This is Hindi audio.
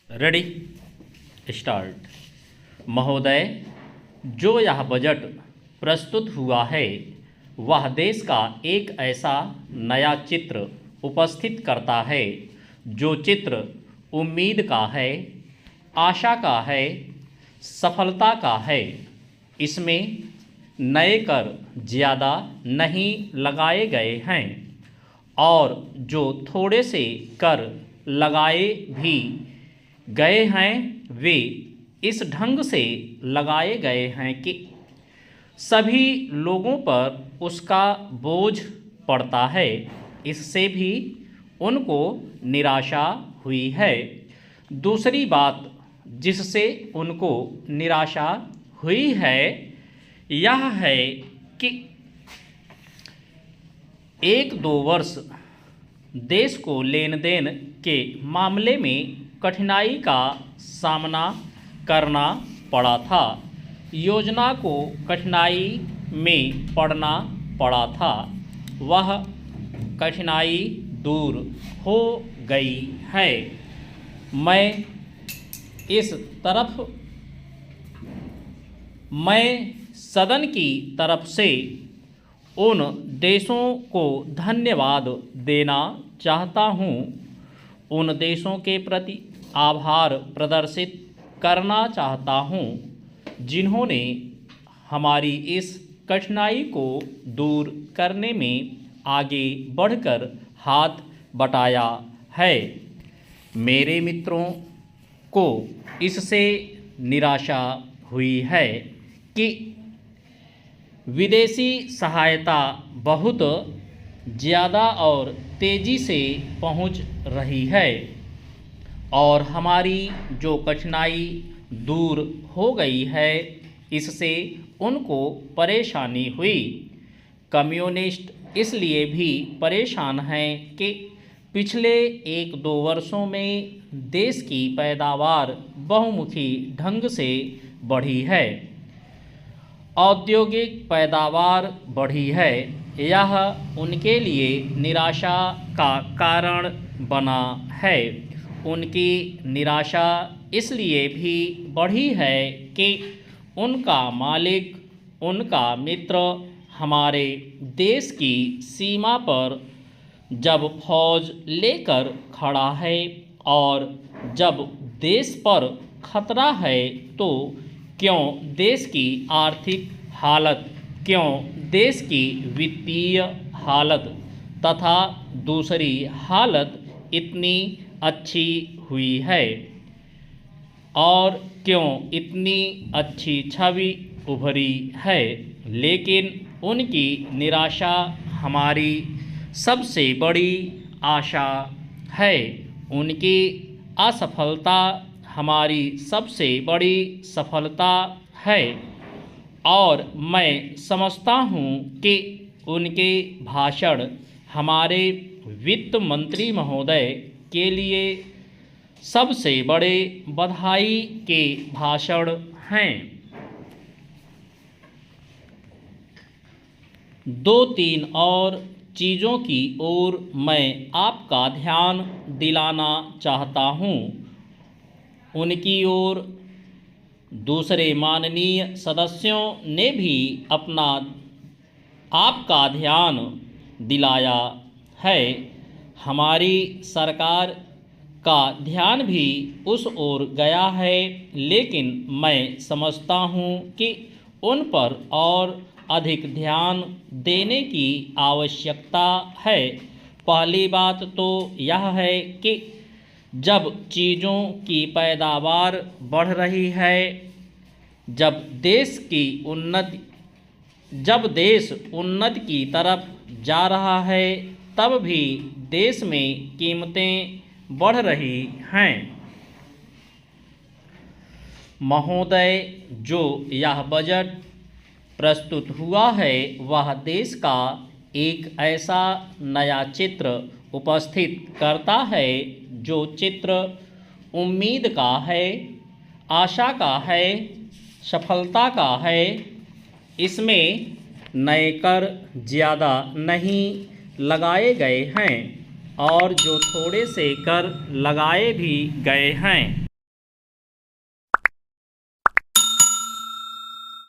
Ready start. महोदय, जो यह बजट प्रस्तुत हुआ है वह देश का एक ऐसा नया चित्र उपस्थित करता है जो चित्र उम्मीद का है, आशा का है, सफलता का है। इसमें नए कर ज़्यादा नहीं लगाए गए हैं और जो थोड़े से कर लगाए भी गए हैं वे इस ढंग से लगाए गए हैं कि सभी लोगों पर उसका बोझ पड़ता है। इससे भी उनको निराशा हुई है। दूसरी बात जिससे उनको निराशा हुई है यह है कि 1-2 वर्ष देश को लेन देन के मामले में कठिनाई का सामना करना पड़ा था। योजना को कठिनाई में पड़ना पड़ा था। वह कठिनाई दूर हो गई है। मैं सदन की तरफ से उन देशों को धन्यवाद देना चाहता हूँ, उन देशों के प्रति आभार प्रदर्शित करना चाहता हूँ जिन्होंने हमारी इस कठिनाई को दूर करने में आगे बढ़कर हाथ बटाया है। मेरे मित्रों को इससे निराशा हुई है कि विदेशी सहायता बहुत ज़्यादा और तेज़ी से पहुंच रही है और हमारी जो कठिनाई दूर हो गई है इससे उनको परेशानी हुई। कम्युनिस्ट इसलिए भी परेशान हैं कि पिछले 1-2 वर्षों में देश की पैदावार बहुमुखी ढंग से बढ़ी है, औद्योगिक पैदावार बढ़ी है। यह उनके लिए निराशा का कारण बना है। उनकी निराशा इसलिए भी बढ़ी है कि उनका मालिक, उनका मित्र हमारे देश की सीमा पर जब फौज लेकर खड़ा है और जब देश पर खतरा है तो क्यों देश की आर्थिक हालत, क्यों देश की वित्तीय हालत तथा दूसरी हालत इतनी अच्छी हुई है और क्यों इतनी अच्छी छवि उभरी है। लेकिन उनकी निराशा हमारी सबसे बड़ी आशा है। उनकी असफलता हमारी सबसे बड़ी सफलता है और मैं समझता हूँ कि उनके भाषण हमारे वित्त मंत्री महोदय के लिए सबसे बड़े बधाई के भाषण हैं। 2-3 और चीज़ों की ओर मैं आपका ध्यान दिलाना चाहता हूँ। उनकी ओर दूसरे माननीय सदस्यों ने भी आपका ध्यान दिलाया है। हमारी सरकार का ध्यान भी उस ओर गया है, लेकिन मैं समझता हूँ कि उन पर और अधिक ध्यान देने की आवश्यकता है। पहली बात तो यह है कि जब चीज़ों की पैदावार बढ़ रही है, जब देश उन्नति की तरफ जा रहा है, तब भी देश में कीमतें बढ़ रही हैं। महोदय, जो यह बजट प्रस्तुत हुआ है वह देश का एक ऐसा नया चित्र उपस्थित करता है जो चित्र उम्मीद का है, आशा का है, सफलता का है। इसमें नए कर ज़्यादा नहीं लगाए गए हैं और जो थोड़े से कर लगाए भी गए हैं